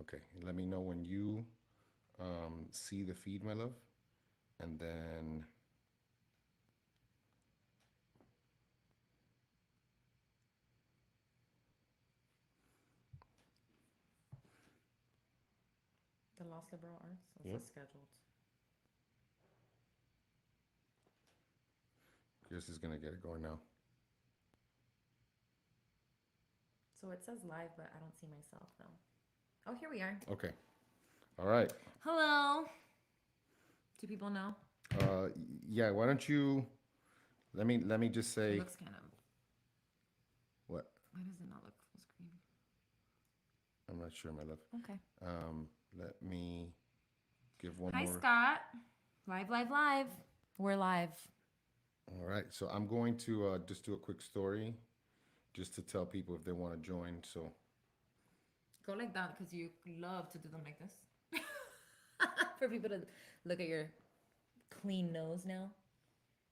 Okay, let me know when you see the feed, my love. And then, The Lost Liberal Arts. It yep, says scheduled. Chris is gonna get it going now. So it says live, but I don't see myself though. Oh, here we are. Okay, all right. Hello. Do people know? Uh, yeah, why don't you, let me just It say, looks kind of. what? Why does it not look full screen? I'm not sure, my love. Okay. Let me give one Hi, more. Scott. Live, live, live. We're live. All right, so I'm going to just do a quick story just to tell people if they want to join. So, Go like that because you love to do them like this. For people to look at your clean nose now.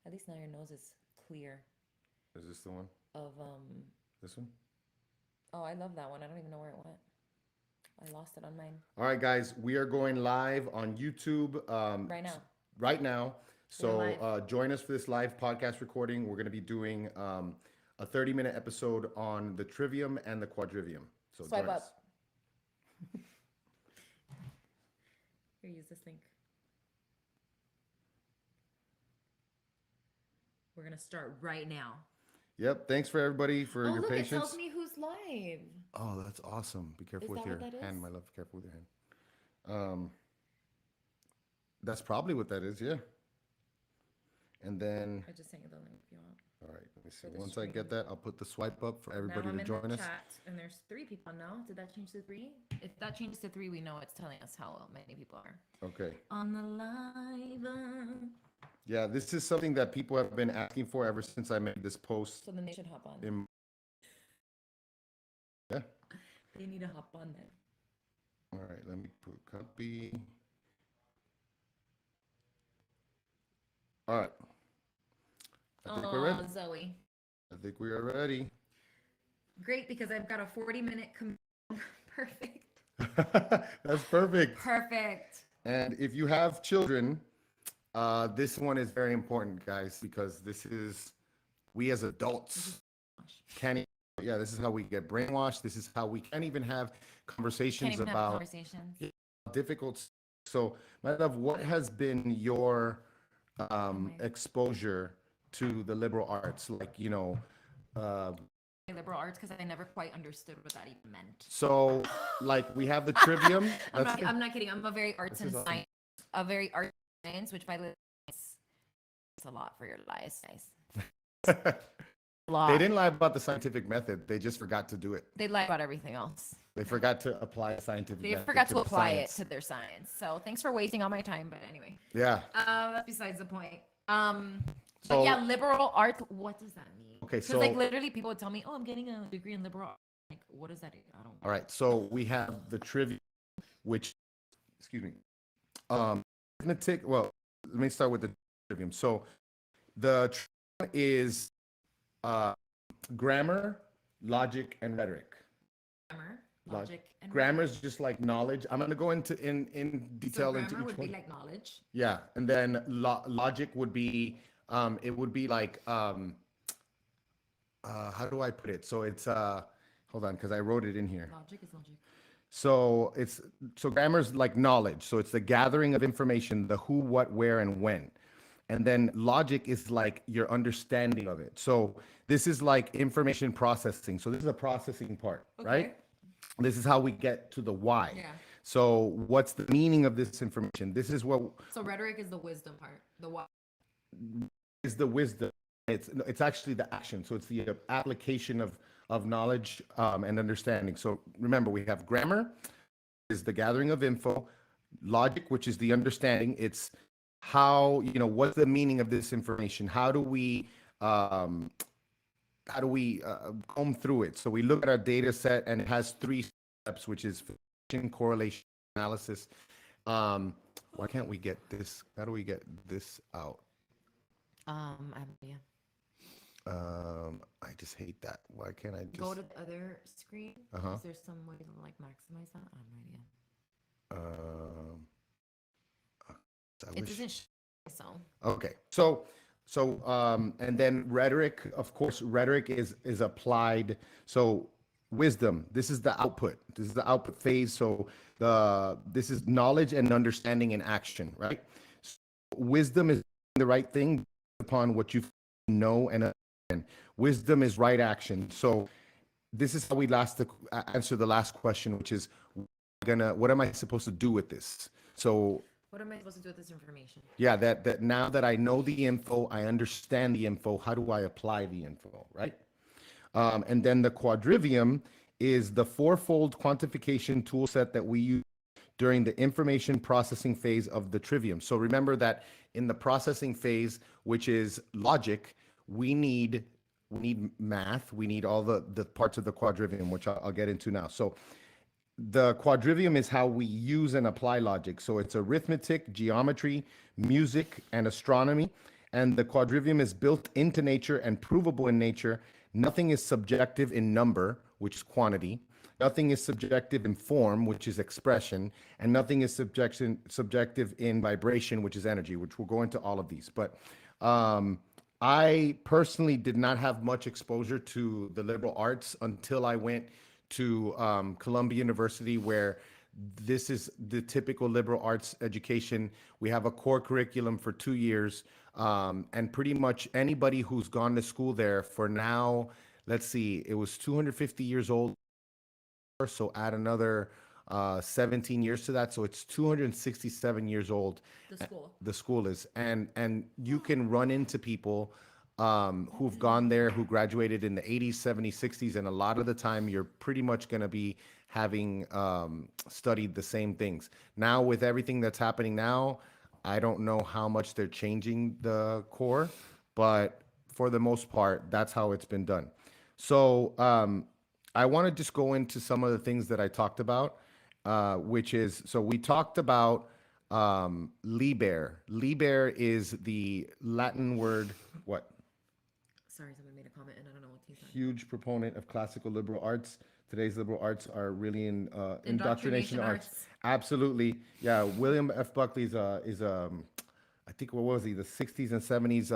At least now your nose is clear is this the one? of This one? oh, I love that one. I don't even know where it went. I lost it on mine. All right, guys, we are going live on YouTube Right now. right now. We're So live. join us for this live podcast recording. We're going to be doing a 30-minute episode on the Trivium and the Quadrivium. So Swipe join us. up. Here, use this link. We're gonna start right now. Yep. Thanks for everybody for Oh, your look, it patience. tells me who's live. Oh, that's awesome. Be careful Is with that your what that hand, is? my love. Be careful with your hand. Um, that's probably what that is. Yeah. And then, I just sent you the link if you want. all right, let me see. For the Once I stream. get that, I'll put the swipe up for Now everybody I'm to in join the us. chat, and there's 3 people now. Did that change to 3? If that changes to 3, we know it's telling us how many people are Okay. on the live. Yeah, this is something that people have been asking for ever since I made this post. So then they should hop on. In, yeah. They need to hop on then. All right, let me put copy. All right. I think we're ready. Oh, Zoe. I think we are ready. Great, because I've got a 40-minute Perfect. That's perfect. Perfect. And if you have children, this one is very important, guys, because this is we as adults can't. Yeah, this is how we get brainwashed. This is how we can't even have conversations Can't even have about conversations. difficult. So, my love, what has been your my- exposure to the liberal arts? Like, uh, Liberal arts, because I never quite understood what that even meant. so like we have the Trivium. I'm not kidding. I'm a very arts and awesome. science, a very art science, which by the way, it's a lot for your lives, guys. They didn't lie about the scientific method. They just forgot to do it. They lie about everything else. They forgot to apply scientific They method forgot to apply science. it to their science. So thanks for wasting all my time. But anyway, Yeah. that's besides the point. But So- yeah, liberal arts. What does that mean? Okay, Because so- like literally, people would tell me, "Oh, I'm getting a degree in liberal arts." Like, what does that? I don't. All right. So we have the Trivium, which, excuse me, arithmetic. Well, let me start with the Trivium. So the Trivium is grammar, logic, and rhetoric. Grammar, logic, and Grammar is just like knowledge. I'm gonna go into in detail so into grammar each would be one. like knowledge. Yeah, and then logic would be it would be like how do I put it? So it's hold on because I wrote it in here. Logic is logic. So grammar is like knowledge. So it's the gathering of information, the who, what, where, and when. And then logic is like your understanding of it. So this is like information processing. So this is a processing part, right? This is how we get to the why. Yeah. So what's the meaning of this information? This is what So rhetoric is the wisdom part. The what? is the wisdom. It's actually the action. So it's the application of knowledge and understanding. So remember, we have grammar is the gathering of info, logic, which is the understanding. It's how what's the meaning of this information? How do we comb through it? So we look at our data set, and it has 3 steps, which is correlation, analysis. Why can't we get this? How do we get this out? I have no idea. I just hate that. Why can't I just Go to the other screen? Uh-huh. Is there some way to like maximize that? I have no idea. Um, I It wish. doesn't so. Okay, and then rhetoric, of course, rhetoric is applied. So wisdom, this is the output. This is the output phase. So this is knowledge and understanding in action, right? So wisdom is the right thing upon what you know and understand. Wisdom is right action. So this is how we answer the last question, which is what am I supposed to do with this? So What am I supposed to do with this information? yeah, that now that I know the info, I understand the info, how do I apply the info, right? And then the quadrivium is the fourfold quantification tool set that we use during the information processing phase of the trivium. So remember that in the processing phase, which is logic, we need math, we need all the parts of the quadrivium, which I'll get into now. So the quadrivium is how we use and apply logic. So it's arithmetic, geometry, music, and astronomy. And the quadrivium is built into nature and provable in nature. Nothing is subjective in number, which is quantity. Nothing is subjective in form, which is expression. And nothing is subjective in vibration, which is energy, which we'll go into all of these. But I personally did not have much exposure to the liberal arts until I went to Columbia University, where this is the typical liberal arts education. We have a core curriculum for 2 years, and pretty much anybody who's gone to school there for now, let's see, it was 250 years old, so add another 17 years to that, so it's 267 years old. The school. The school is, and you can run into people who've gone there, who graduated in the 80s, 70s, 60s, and a lot of the time you're pretty much going to be having studied the same things. Now, with everything that's happening now, I don't know how much they're changing the core, but for the most part, that's how it's been done. So I want to just go into some of the things that I talked about, which is, so we talked about liber. Liber is the Latin word, what? Sorry, someone made a comment and I don't know what he's saying. Huge proponent of classical liberal arts. Today's liberal arts are really in Indoctrination arts. Absolutely, yeah. William F. Buckley I think what was he? The '60s and '70s,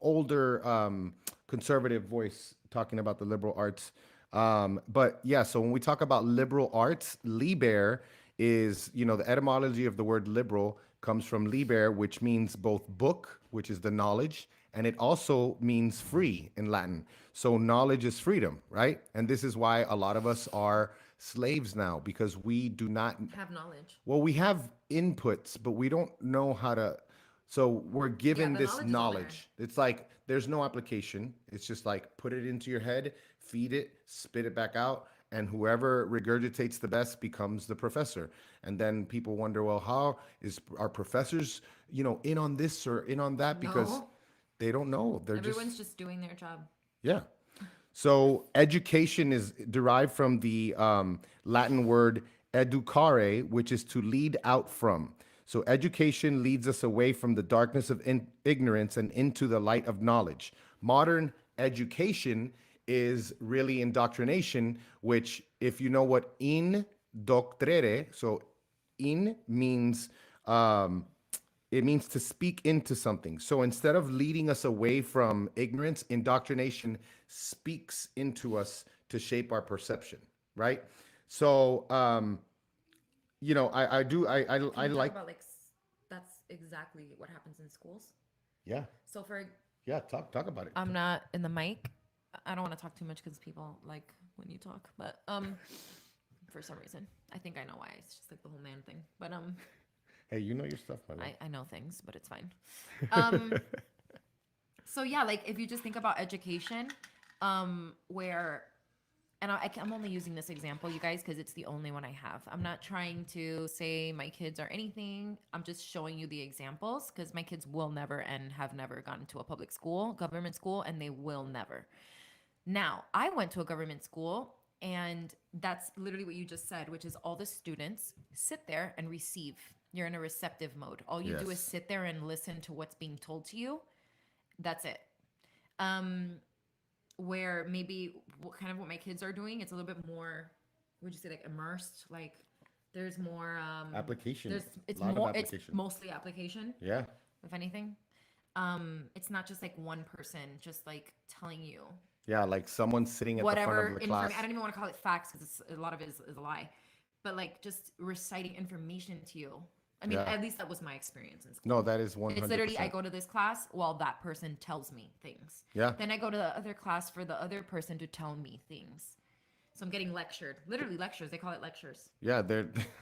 older conservative voice talking about the liberal arts. But yeah, so when we talk about liberal arts, liber is, the etymology of the word liberal comes from liber, which means both book, which is the knowledge, and it also means free in Latin. So knowledge is freedom, right? And this is why a lot of us are slaves now, because we do not Have knowledge. well, we have inputs, but we don't know how to. So we're given the this knowledge is all knowledge. It's like there's no application. It's just like put it into your head, feed it, spit it back out, and whoever regurgitates the best becomes the professor. And then people wonder, well, how is our professors, in on this or in on that? Because No. they don't know. They're Everyone's just doing their job. yeah. So education is derived from the Latin word educare, which is to lead out from. So education leads us away from the darkness of ignorance and into the light of knowledge. Modern education is really indoctrination, which, if you know what indoctrere, so in means it means to speak into something. So instead of leading us away from ignorance, indoctrination speaks into us to shape our perception, right? So, I do, Can we I talk like, about that's exactly what happens in schools? yeah, So for yeah, talk about it. I'm not in the mic. I don't want to talk too much because people like when you talk, but for some reason, I think I know why. It's just like the whole man thing. But Hey, you know your stuff, my love. I know things, but it's fine. So yeah, like if you just think about education, where, and I'm only using this example, you guys, because it's the only one I have. I'm not trying to say my kids are anything. I'm just showing you the examples because my kids will never and have never gone to a public school, government school, and they will never. Now, I went to a government school, and that's literally what you just said, which is all the students sit there and receive. You're in a receptive mode. All you do is Yes. sit there and listen to what's being told to you. That's it. Where maybe what my kids are doing, it's a little bit more, would you say, like immersed, like There's more Application. it's A lot of more it's application. mostly application, Yeah. if anything. It's not just like one person just like telling you Yeah, like someone sitting at the front whatever of the information. class. I don't even want to call it facts because a lot of it is a lie, but like just reciting information to you. I mean, Yeah. at least that was my experience in school. No, that is It's literally, I 100%. go to this class while that person tells me things. Yeah. Then I go to the other class for the other person to tell me things. So I'm getting lectured, literally lectures. They call it lectures. Yeah,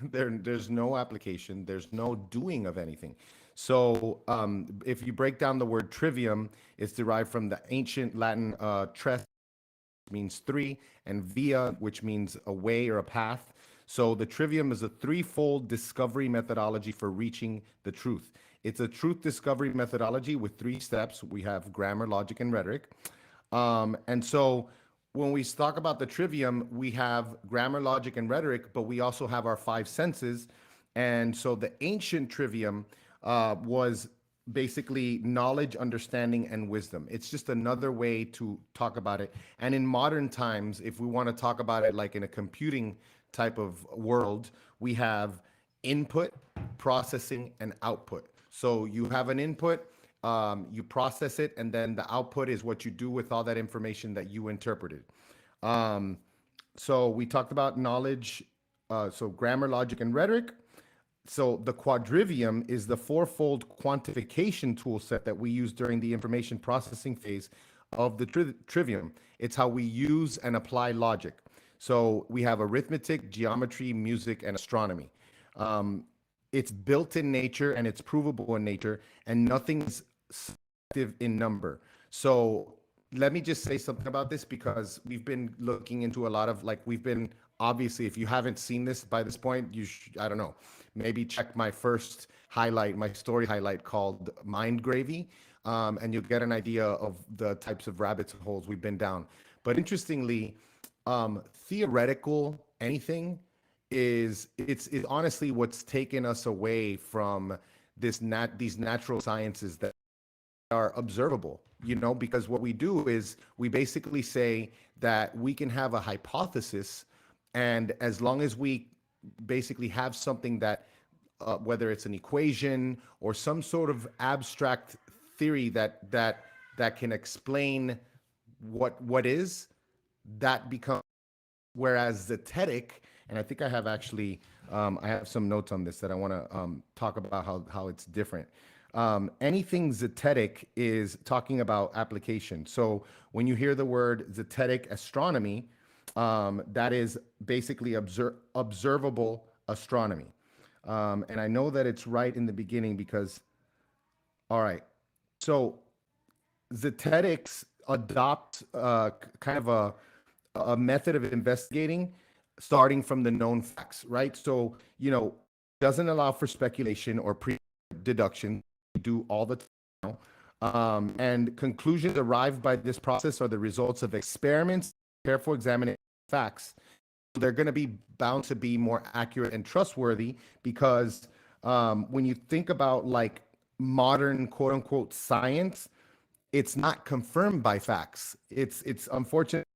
there's no application, there's no doing of anything. So if you break down the word trivium, it's derived from the ancient Latin tres, means three, and via, which means a way or a path. So the trivium is a threefold discovery methodology for reaching the truth. It's a truth discovery methodology with three steps. We have grammar, logic, and rhetoric. And so when we talk about the trivium, we have grammar, logic, and rhetoric, but we also have our five senses. And so the ancient trivium was basically knowledge, understanding, and wisdom. It's just another way to talk about it. And in modern times, if we want to talk about it like in a computing type of world, we have input, processing, and output. So you have an input, you process it, and then the output is what you do with all that information that you interpreted. Um, so we talked about knowledge, so grammar, logic, and rhetoric. So the Quadrivium is the fourfold quantification tool set that we use during the information processing phase of the trivium. It's how we use and apply logic. So we have arithmetic, geometry, music, and astronomy. Um, it's built in nature and it's provable in nature, and nothing's subjective in number. So let me just say something about this because we've been looking into a lot of like we've been obviously if you haven't seen this by this point I don't know, maybe check my first highlight, my story highlight called Mind Gravy, and you'll get an idea of the types of rabbit holes we've been down. But interestingly, theoretical anything is it's honestly what's taken us away from these natural sciences that are observable, you know, because what we do is we basically say that we can have a hypothesis, and as long as we basically have something that, whether it's an equation or some sort of abstract theory that can explain what is, that becomes, whereas zetetic, and I think I have actually, I have some notes on this that I want to talk about how it's different. Anything zetetic is talking about application. So when you hear the word zetetic astronomy, that is basically observable astronomy. And I know that it's right in the beginning because, all right, so Zetetics adopt kind of a method of investigating starting from the known facts, right? So, you know, doesn't allow for speculation or pre-deduction, do all the time. And conclusions arrived by this process are the results of experiments, careful examination of facts. They're going to be bound to be more accurate and trustworthy because when you think about like modern quote unquote science, it's not confirmed by facts. It's unfortunate.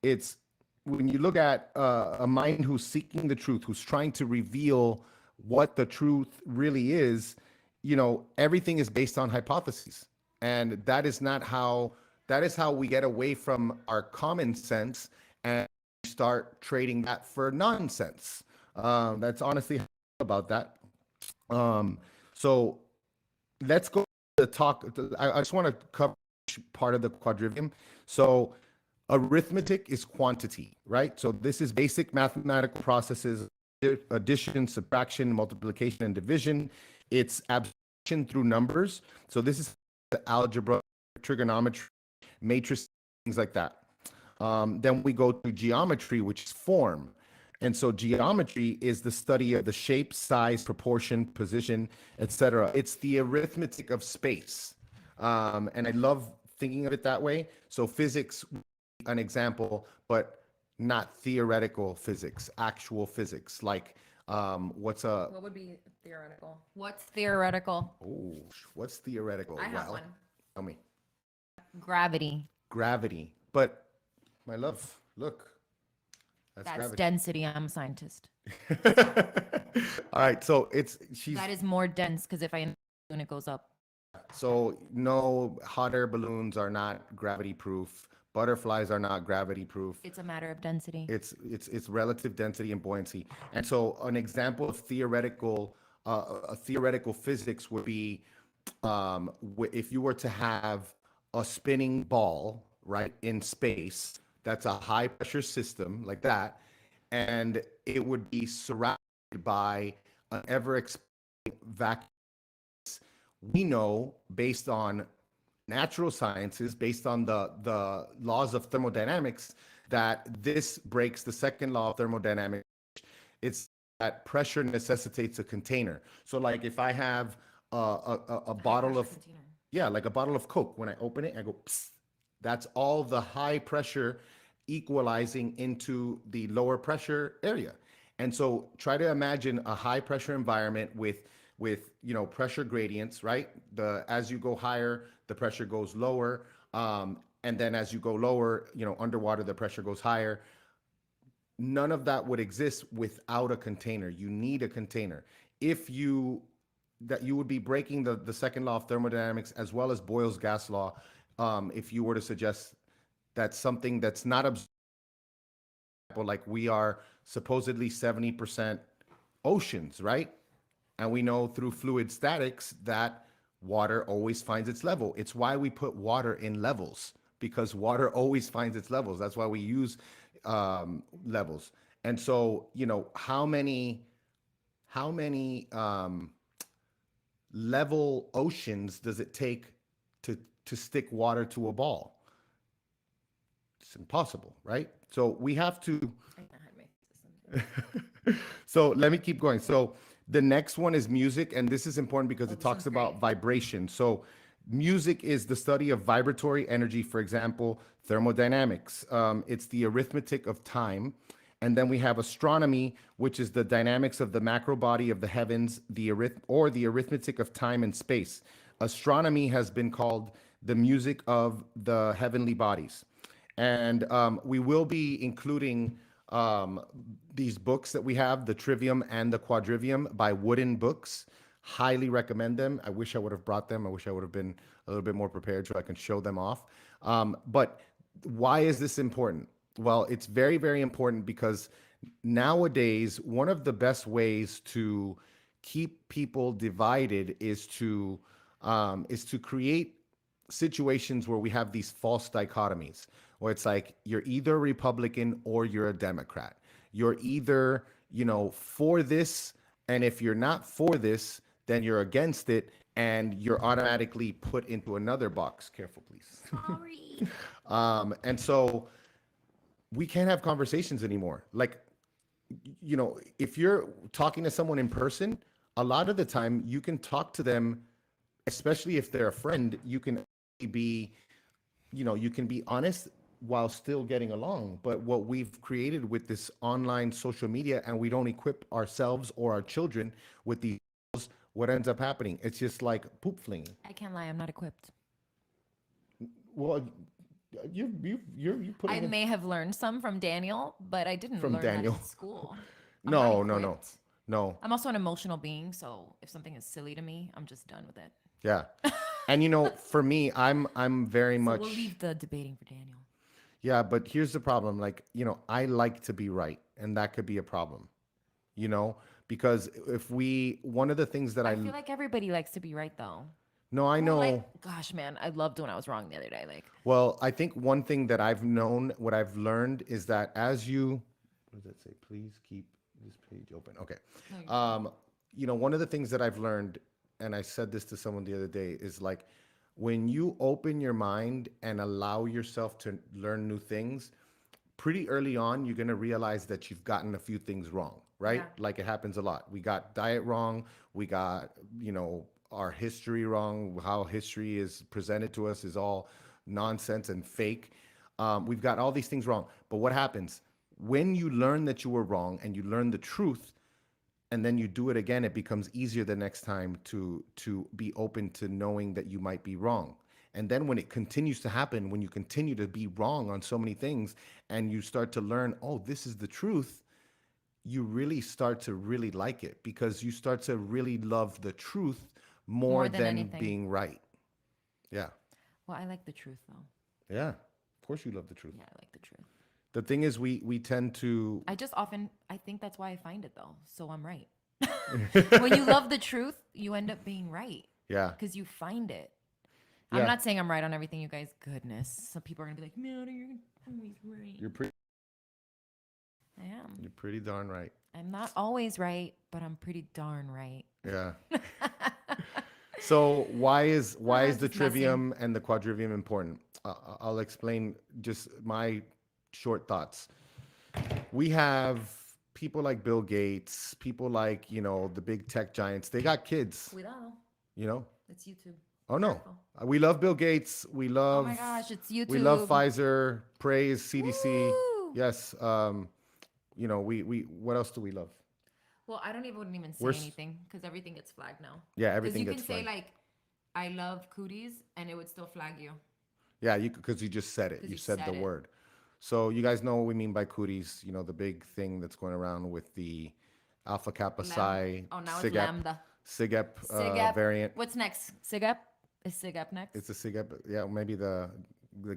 It's when you look at a mind who's seeking the truth, who's trying to reveal what the truth really is, you know, everything is based on hypotheses. And that is not how, that is how we get away from our common sense and start trading that for nonsense. That's honestly how I feel about that. So let's go to talk. I just want to cover part of the quadrivium. So arithmetic is quantity, right? So this is basic mathematical processes, addition, subtraction, multiplication, and division. It's abstraction through numbers. So this is the algebra, trigonometry, matrix, things like that. Then we go to geometry, which is form. And so geometry is the study of the shape, size, proportion, position, etc. It's the arithmetic of space. And I love thinking of it that way. So physics, an example, but not theoretical physics, actual physics. Like what's a, What would be theoretical? What's theoretical? oh, what's theoretical? I have one. Tell me. Gravity. Gravity. But my love, look, That's That's gravity. density. I'm a scientist. All right, so she's That is more dense because if I when it goes up, so no, hot air balloons are not gravity proof. Butterflies are not gravity proof. it's a matter of density. It's relative density and buoyancy. And so an example of theoretical a theoretical physics would be if you were to have a spinning ball, right, in space, that's a high pressure system like that, and it would be surrounded by an ever expanding vacuum. We know based on natural sciences, based on the laws of thermodynamics, that this breaks the second law of thermodynamics. It's that pressure necessitates a container. So like if I have a bottle of, Container. yeah, like a bottle of Coke, when I open it, I go, psst, that's all the high pressure equalizing into the lower pressure area. And so try to imagine a high pressure environment with pressure gradients, right? The as you go higher, the pressure goes lower. And then as you go lower, underwater, the pressure goes higher. None of that would exist without a container. You need a container. If you that you would be breaking the second law of thermodynamics as well as Boyle's gas law, if you were to suggest that something that's not like we are supposedly 70% oceans, right? And we know through fluid statics that water always finds its level. It's why we put water in levels, because water always finds its levels. That's why we use levels. And so, how many level oceans does it take to stick water to a ball? It's impossible, right? So we have to. So let me keep going. So the next one is music, and this is important because it this talks one's about great. vibration. So music is the study of vibratory energy, for example, thermodynamics. It's the arithmetic of time. And then we have astronomy, which is the dynamics of the macro body of the heavens, the arithmetic of time and space. Astronomy has been called the music of the heavenly bodies. And we will be including these books that we have, the Trivium and the Quadrivium by Wooden Books. Highly recommend them. I wish I would have brought them. I wish I would have been a little bit more prepared so I can show them off. But why is this important? Well, it's very, very important because nowadays, one of the best ways to keep people divided is to create situations where we have these false dichotomies, where it's like you're either a Republican or you're a Democrat. You're either, for this, and if you're not for this, then you're against it, and you're automatically put into another box. Careful, please. Sorry. And so we can't have conversations anymore. Like, if you're talking to someone in person, a lot of the time you can talk to them, especially if they're a friend, be, you can be honest while still getting along. But what we've created with this online social media, and we don't equip ourselves or our children with these, what ends up happening? It's just like poop flinging. I can't lie. I'm not equipped. Well, you putting I it may have learned some from Daniel, but I didn't from learn that Daniel. in school. I'm not No, no, no, equipped. no. I'm also an emotional being, so if something is silly to me, I'm just done with it. Yeah. And for me, I'm very So much. we'll leave the debating for Daniel. Yeah, but here's the problem. Like, I like to be right, and that could be a problem. Because one of the things that I feel like everybody likes to be right, though. no, I know. Like, gosh, man, I loved when I was wrong the other day. Like, Well, I think one thing that what I've learned is that what does that say? Please keep this page open. Okay. One of the things that I've learned, and I said this to someone the other day, is like when you open your mind and allow yourself to learn new things, pretty early on, you're going to realize that you've gotten a few things wrong, right? Yeah. Like it happens a lot. We got diet wrong. We got, our history wrong. How history is presented to us is all nonsense and fake. We've got all these things wrong. But what happens? When you learn that you were wrong and you learn the truth, and then you do it again, it becomes easier the next time to be open to knowing that you might be wrong. And then when it continues to happen, when you continue to be wrong on so many things and you start to learn, oh, this is the truth, you really start to really like it because you start to really love the truth more More than than anything. being right. Yeah. Well, I like the truth though. Yeah. Of course you love the truth. Yeah, I like the truth. The thing is we tend to I think that's why I find it though. So I'm right. When you love the truth, you end up being right yeah. because you find it. I'm Yeah. not saying I'm right on everything, you guys. Goodness. Some people are going to be like, no, you're always right. You're pretty I am. you're pretty darn right. I'm not always right, but I'm pretty darn right. Yeah. So why is the Just messing. trivium and the quadrivium important? I'll explain just my short thoughts. We have people like Bill Gates, people like, the big tech giants. They got kids, Cuidado. you know? It's YouTube. Oh no. Careful. We love Bill Gates. We Oh love my gosh, it's YouTube. we love Pfizer, praise CDC. Woo! Yes. We what else do we love? Well, I wouldn't even say We're anything because everything gets flagged now. Yeah, Because everything you can gets say flagged. like, I love cooties, and it would still flag you. Yeah, because you just said it. 'Cause You you said the said it. word. So you guys know what we mean by cooties. The big thing that's going around with the alpha kappa psi Oh, now it's SIGEP lambda. SIGEP SIGEP. variant. What's next? SIGEP? Is SIGEP next? It's a SIGEP. Yeah, maybe the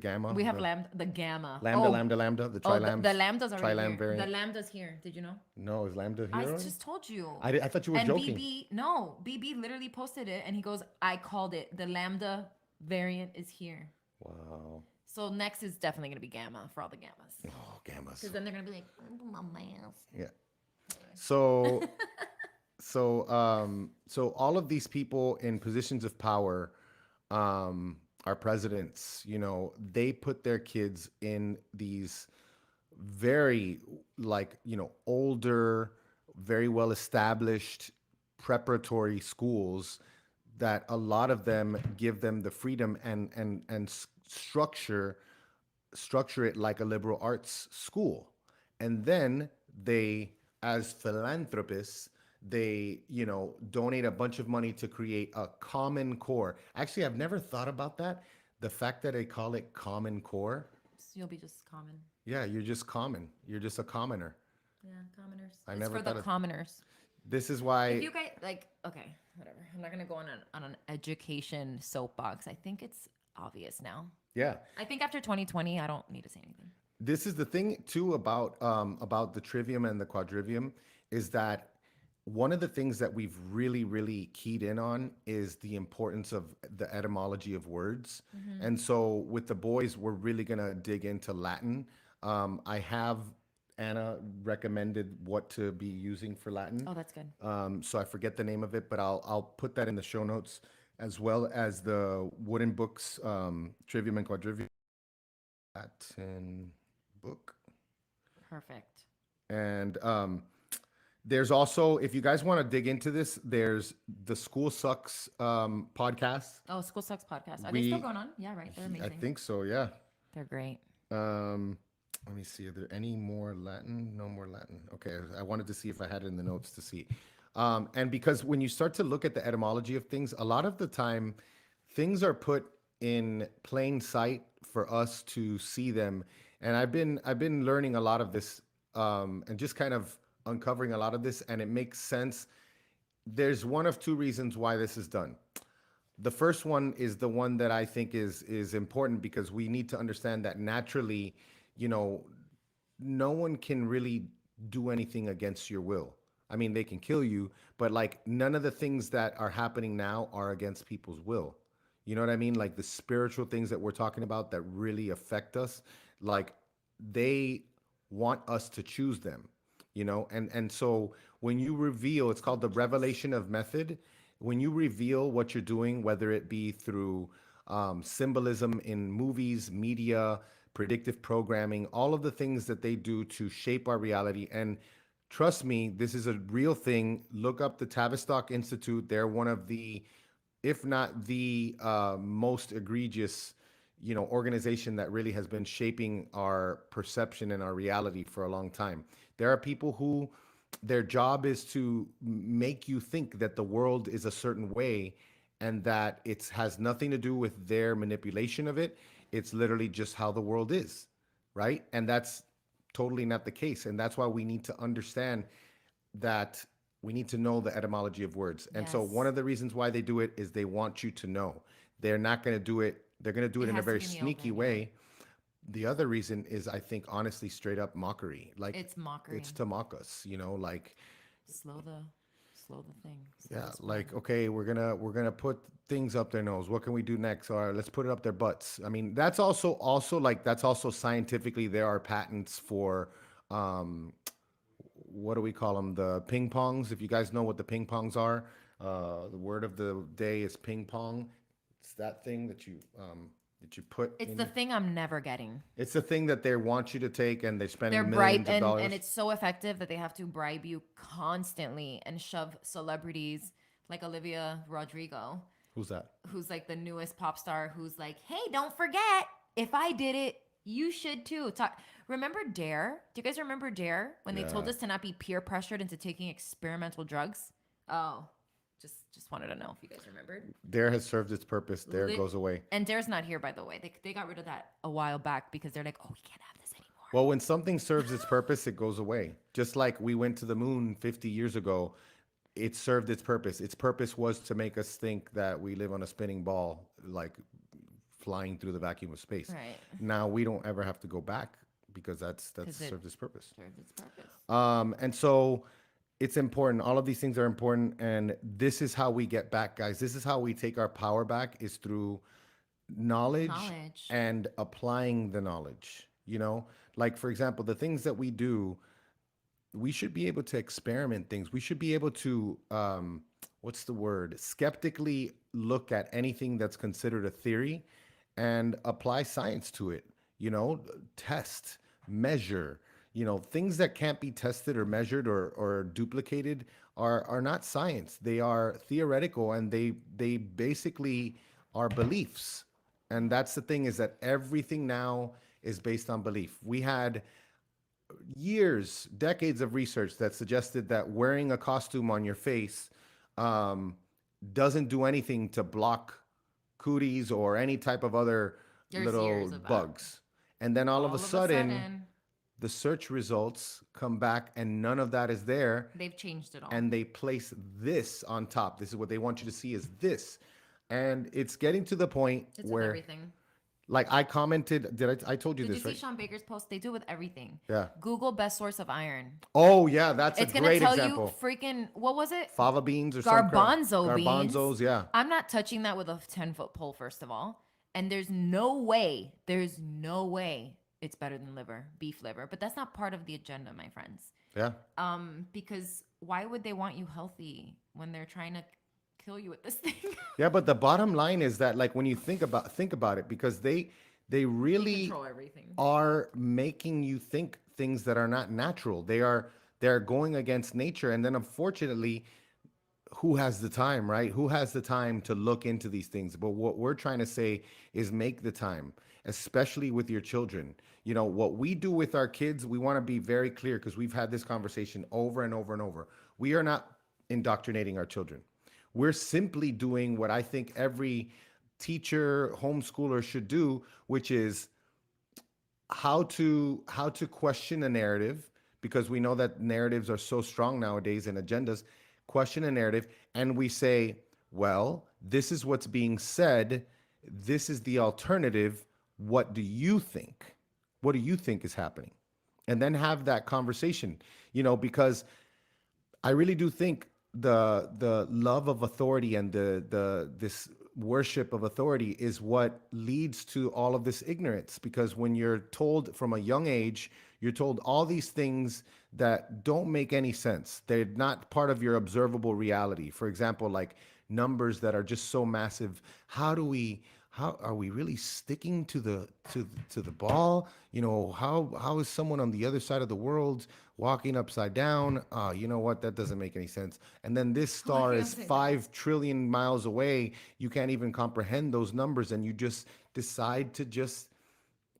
gamma. We have the lambda, the gamma. lambda, Oh, lambda, the oh, trilambs. the lambda's already trilam here. variant. The lambda's here. Did you know? No, is lambda here? I already? just told you. I thought you were And joking. BB literally posted it, and he goes, "I called it. The lambda variant is here." Wow. So next is definitely gonna be gamma for all the gammas, Oh, gammas. because then they're gonna be like, "My mouse." Yeah. So, so all of these people in positions of power, our presidents, they put their kids in these very older, very well established preparatory schools that a lot of them give them the freedom and structure it like a liberal arts school. And then they, as philanthropists, they, donate a bunch of money to create a common core. Actually, I've never thought about that. The fact that they call it common core. So you'll be just common. Yeah, you're just common. You're just a commoner. Yeah, commoners. I It's never for thought the of- commoners. This is If why, you guys okay, whatever. I'm not gonna go on an education soapbox. I think it's obvious now. yeah. I think after 2020, I don't need to say anything. This is the thing too about the trivium and the quadrivium is that one of the things that we've really keyed in on is the importance of the etymology of words. And so with the boys, we're really gonna dig into Latin. I have Anna recommended what to be using for Latin. Oh, that's good. So I forget the name of it, but I'll put that in the show notes as well as the wooden books, Trivium and Quadrivium Latin book. Perfect. And there's also, if you guys want to dig into this, there's the School Sucks podcast. Oh, School Sucks podcast. Are We- they still going on? Yeah, right. They're I amazing. think so, yeah. They're great. Let me see. Are there any more Latin? No more Latin. Okay, I wanted to see if I had it in the notes to see. And because when you start to look at the etymology of things, a lot of the time, things are put in plain sight for us to see them. And I've been learning a lot of this, and just kind of uncovering a lot of this, and it makes sense. There's one of two reasons why this is done. The first one is the one that I think is important because we need to understand that naturally, no one can really do anything against your will. I mean, they can kill you, but like none of the things that are happening now are against people's will. You know what I mean? Like the spiritual things that we're talking about that really affect us, like they want us to choose them, and so when you reveal, it's called the revelation of method. When you reveal what you're doing, whether it be through symbolism in movies, media, predictive programming, all of the things that they do to shape our reality. And trust me, this is a real thing. Look up the Tavistock Institute. They're one of the, if not the most egregious, organization that really has been shaping our perception and our reality for a long time. There are people who their job is to make you think that the world is a certain way, and that it has nothing to do with their manipulation of it. It's literally just how the world is, right? And that's totally not the case. And that's why we need to understand that we need to know the etymology of words. And so one Yes. of the reasons why they do it is they want you to know. They're not going to do it, they're going to do it It in a has to very be in the sneaky open, yeah. way. The other reason is, I think, honestly, straight up mockery. Like, It's mockery. it's to mock us, you know, like, Slow the thing. Slow yeah, the spread. like, okay, we're gonna put things up their nose. What can we do next? All right, let's put it up their butts. I mean, that's also like, that's also scientifically, there are patents for um what do we call them? The ping pongs. If you guys know what the ping pongs are, the word of the day is ping pong. It's that thing that you put It's the in. thing I'm never getting. It's the thing that they want you to take, and they're They're spending bribe millions of and dollars. it's so effective that they have to bribe you constantly and shove celebrities like Olivia Rodrigo, Who's that? who's like the newest pop star, who's like, hey, don't forget, if I did it, you should too. Remember Dare? Do you guys remember Dare when they told Yeah. us to not be peer pressured into taking experimental drugs? Oh, just wanted to know if you guys remembered. Dare has served its purpose. Dare Lit- goes away. And Dare's not here, by the way. They got rid of that a while back because they're like, oh, we can't have this anymore. Well, when something serves its purpose, it goes away. Just like we went to the moon 50 years ago, it served its purpose. Its purpose was to make us think that we live on a spinning ball, like flying through the vacuum of space. Right. Now we don't ever have to go back because that's 'Cause it- served its purpose. Served its purpose. And so it's important. All of these things are important, and this is how we get back, guys. This is how we take our power back, is through knowledge and applying the knowledge. You know, like, for example, the things that we do, we should be able to experiment things. We should be able to, what's the word? Skeptically look at anything that's considered a theory and apply science to it. You know, test, measure. You know, things that can't be tested or measured or duplicated are not science. They are theoretical, and they basically are beliefs. And that's the thing, is that everything now is based on belief. We had years, decades of research that suggested that wearing a costume on your face um, doesn't do anything to block cooties or any type of other There's little years of that. bugs. And then all of a sudden, sudden, the search results come back and none of that is there. they've changed it all. And they place this on top. This is what they want you to see, is this. And it's getting to the point it's with where, everything. like, I commented, I told you Did you this, see right? Sean Baker's post? They do it with everything. Yeah. Google best source of iron. Oh, yeah, that's It's a gonna great tell example. you freaking, what was it? Fava beans or some crap. Garbanzo beans. Garbanzos, yeah. I'm not touching that with a 10-foot pole, first of all. And there's no way it's better than beef liver. But that's not part of the agenda, my friends. Yeah. Because why would they want you healthy when they're trying to kill you with this thing? Yeah, but the bottom line is that, like, when you think about it, because they really Control everything. are making you think things that are not natural. They're going against nature. And then, unfortunately, who has the time, right? Who has the time to look into these things? But what we're trying to say is, make the time, especially with your children. You know, what we do with our kids, we want to be very clear, because we've had this conversation over and over and over. We are not indoctrinating our children. We're simply doing what I think every teacher, homeschooler should do, which is how to question a narrative, because we know that narratives are so strong nowadays, and agendas. Question a narrative, and we say, well, this is what's being said, this is the alternative, what do you think? What do you think is happening? And then have that conversation, you know, because I really do think the love of authority and this worship of authority is what leads to all of this ignorance. Because when you're told from a young age, you're told all these things that don't make any sense. They're not part of your observable reality. For example, like numbers that are just so massive. How are we really sticking to the ball? You know, how is someone on the other side of the world walking upside down? You know what? That doesn't make any sense. And then this star Walking is upside down. 5 trillion miles away. You can't even comprehend those numbers, and you just decide to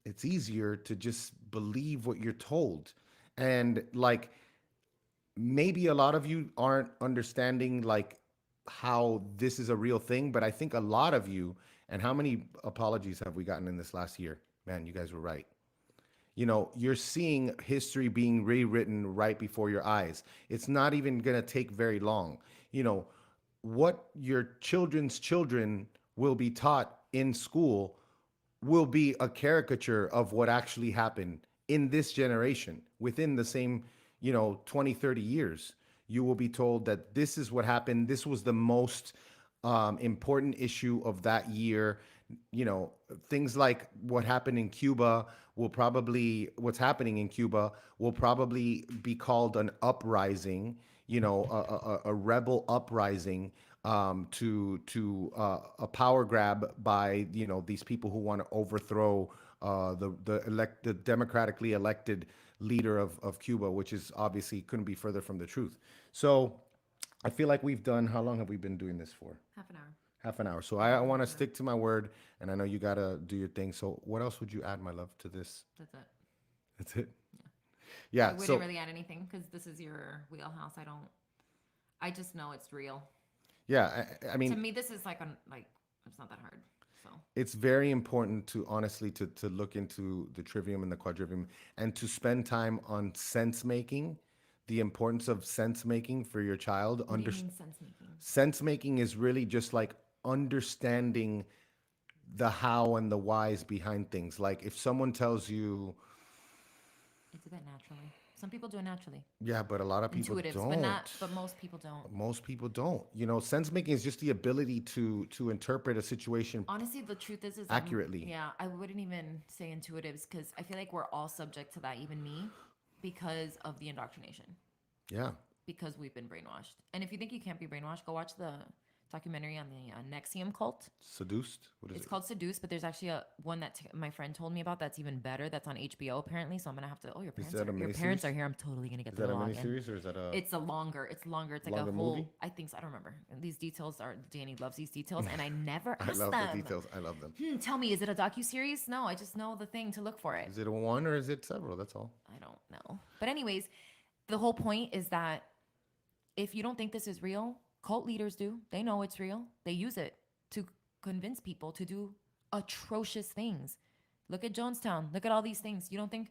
it's easier to just believe what you're told. And, like, maybe a lot of you aren't understanding, like, how this is a real thing, but I think a lot of you, and how many apologies have we gotten in this last year? Man, you guys were right. You're seeing history being rewritten right before your eyes. It's not even going to take very long. You know, what your children's children will be taught in school will be a caricature of what actually happened in this generation within the same 20, 30 years. You will be told that this is what happened. This was the most important issue of that year. Things like what happened in Cuba what's happening in Cuba will probably be called an uprising, a rebel uprising, to a power grab by these people who want to overthrow the democratically elected leader of Cuba, which is obviously couldn't be further from the truth. So I feel like we've done. How long have we been doing this for? Half an hour. Half an hour. So I want to stick to my word, and I know you gotta do your thing. So what else would you add, my love, to this? That's it. That's it. I Yeah. wouldn't So really add anything because this is your wheelhouse. I don't. I just know it's real. yeah, I To mean, me, this is like it's not that hard. So it's very important to honestly to look into the trivium and the quadrivium and to spend time on sense making, the importance of sense making for your child. what do you mean sense making? Sense making is really just like understanding the how and the whys behind things. Like if someone tells you, It's a bit naturally. Some people do it naturally, yeah, but a lot of people intuitives, but don't. not. But most people don't. Most people don't. Sense making is just the ability to interpret a situation Honestly, the truth is accurately. yeah, I wouldn't even say intuitives because I feel like we're all subject to that, even me, because of the indoctrination, Yeah. because we've been brainwashed. And if you think you can't be brainwashed, go watch the documentary on the Nexium cult. Seduced? What is It's it? called Seduce, but there's actually a one that my friend told me about that's even better. That's on HBO apparently. So I'm gonna have to. Oh, Is that a your parents miniseries? are here. I'm totally gonna get Is the that a login. miniseries or is that a It's a longer. It's longer. It's like a longer whole. movie? I think so. I don't remember. And these details are Danny loves these details, and I never I asked love them. the details. I love them. Tell me, is it a docu series? No, I just know the thing to look for it. Is it a one or is it several? That's all. I don't know. But anyways, the whole point is that if you don't think this is real, cult leaders do. They know it's real. They use it to convince people to do atrocious things. Look at Jonestown. Look at all these things. You don't think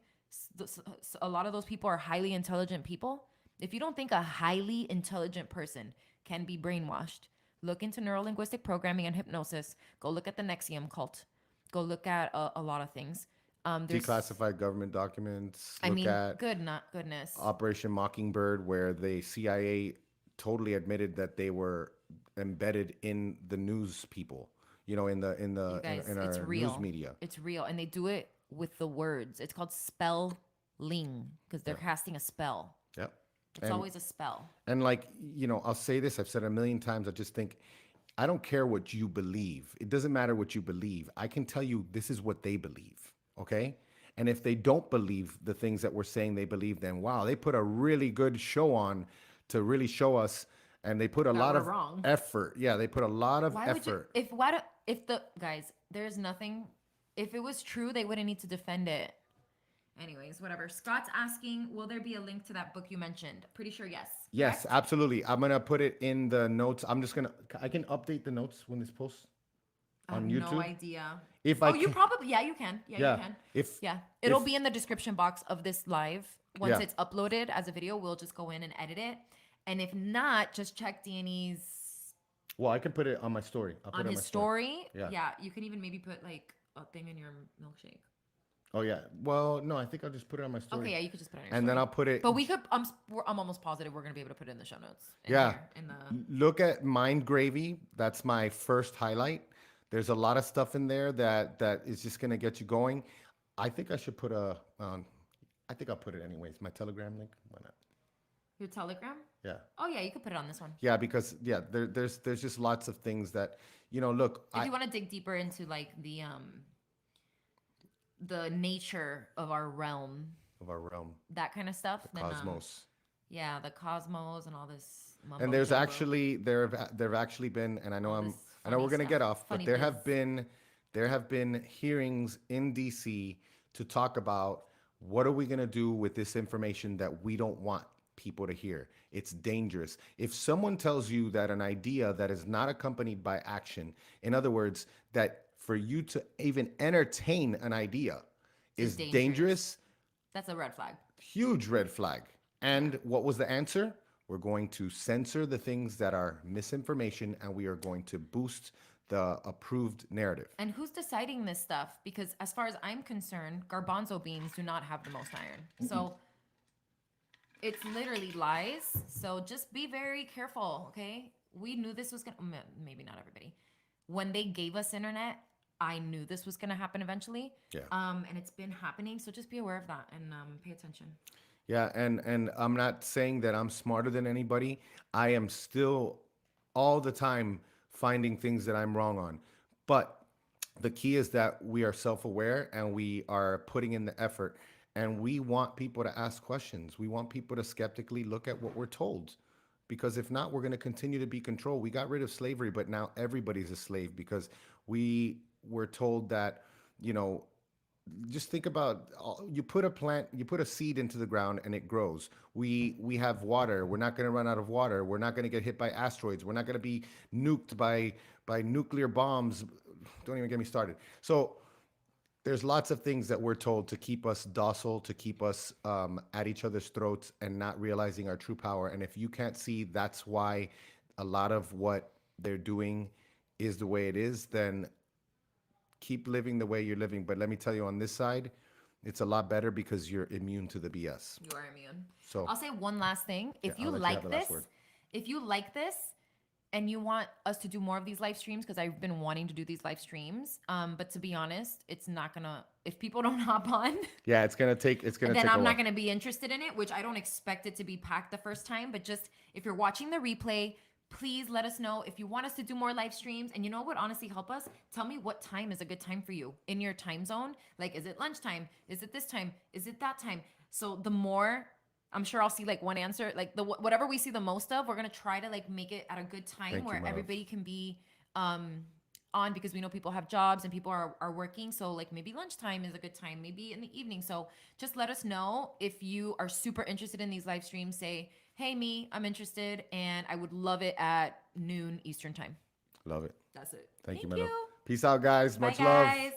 a lot of those people are highly intelligent people? If you don't think a highly intelligent person can be brainwashed, look into neurolinguistic programming and hypnosis. Go look at the Nexium cult. Go look at a lot of things. There's, Declassified government documents. I Look mean, at goodness. Operation Mockingbird, where the CIA totally admitted that they were embedded in the news people. You guys, in it's our real. news media. It's real, and they do it with the words. It's called spelling because they're casting a spell. Yep. It's always a spell. And like, I'll say this, I've said it a million times. I just think, I don't care what you believe. It doesn't matter what you believe. I can tell you this is what they believe. Okay. And if they don't believe the things that we're saying they believe, then wow, they put a really good show on to really show us. And they put a lot we're of wrong. effort. Yeah. They put a lot of Why would you? effort. If the guys, there's nothing. If it was true, they wouldn't need to defend it. Anyways, whatever. Scott's asking, will there be a link to that book you mentioned? Pretty sure yes. Yes, Correct? absolutely. I'm going to put it in the notes. I can update the notes when this posts I have on YouTube. no idea. If Oh, I you can, probably you can. Yeah, yeah. you can. If Yeah, it'll if- be in the description box of this live. Once Yeah. it's uploaded as a video, we'll just go in and edit it. And if not, just check Danny's Well, I can put it on my story. I'll put on it on his my story. story. Yeah. You can even maybe put like a thing in your milkshake. Oh yeah. Well, no, I think I'll just put it on my story. Okay, yeah, you could just put it on your And story. then I'll put it. But we could. I'm almost positive we're gonna be able to put it in the show notes. Yeah. In the Look at Mind Gravy. That's my first highlight. There's a lot of stuff in there that is just gonna get you going. I think I should put a. I think I'll put it anyways. My Telegram link. Why not? your Telegram. Yeah. Oh yeah, you could put it on this one. Yeah, because there's just lots of things that look. If you want to dig deeper into like the nature of our realm, Of our realm, that kind of stuff. the cosmos. Yeah, the cosmos and all this. Mumbo And there's jumbo. actually there've actually been, and I know All this I know funny we're gonna stuff, get off, but funny there biz. have been hearings in DC to talk about what are we gonna do with this information that we don't want. people to hear. It's dangerous. If someone tells you that an idea that is not accompanied by action, in other words, that for you to even entertain an idea is dangerous, That's a red flag. huge red flag. And what was the answer? We're going to censor the things that are misinformation and we are going to boost the approved narrative. And who's deciding this stuff? Because as far as I'm concerned, garbanzo beans do not have the most iron. So it's literally lies. So just be very careful, okay? We knew this was gonna, maybe not everybody. When they gave us internet, I knew this was gonna happen eventually. Yeah. And it's been happening. So just be aware of that and pay attention. Yeah, and I'm not saying that I'm smarter than anybody. I am still all the time finding things that I'm wrong on. But the key is that we are self-aware and we are putting in the effort. And we want people to ask questions. We want people to skeptically look at what we're told. Because if not, we're going to continue to be controlled. We got rid of slavery, but now everybody's a slave because we were told that, you know, just think about you put a plant, you put a seed into the ground and it grows. We have water. We're not going to run out of water. We're not going to get hit by asteroids. We're not going to be nuked by nuclear bombs. Don't even get me started. So there's lots of things that we're told to keep us docile, to keep us at each other's throats and not realizing our true power. And if you can't see that's why a lot of what they're doing is the way it is, then keep living the way you're living. But let me tell you, on this side, it's a lot better because you're immune to the BS. You are immune. So I'll say one last thing. If I'll you let you like have the last this, word. if you like this and you want us to do more of these live streams, because I've been wanting to do these live streams, but to be honest, it's not gonna, if people don't hop on, yeah, it's gonna take then a I'm while. not gonna be interested in it, which I don't expect it to be packed the first time. But just if you're watching the replay, please let us know if you want us to do more live streams. And you know what would honestly help us? Tell me what time is a good time for you in your time zone. Like, is it lunchtime? Is it this time? Is it that time? So the more, I'm sure I'll see like one answer, like the whatever we see the most of, we're gonna try to like make it at a good time Thank you, where my love. everybody can be on, because we know people have jobs and people are working. So like maybe lunchtime is a good time, maybe in the evening. So just let us know if you are super interested in these live streams. Say, hey, I'm interested, and I would love it at noon Eastern time. Love it. That's it. Thank you, my love. you. Peace out, guys. Bye, Much love. guys.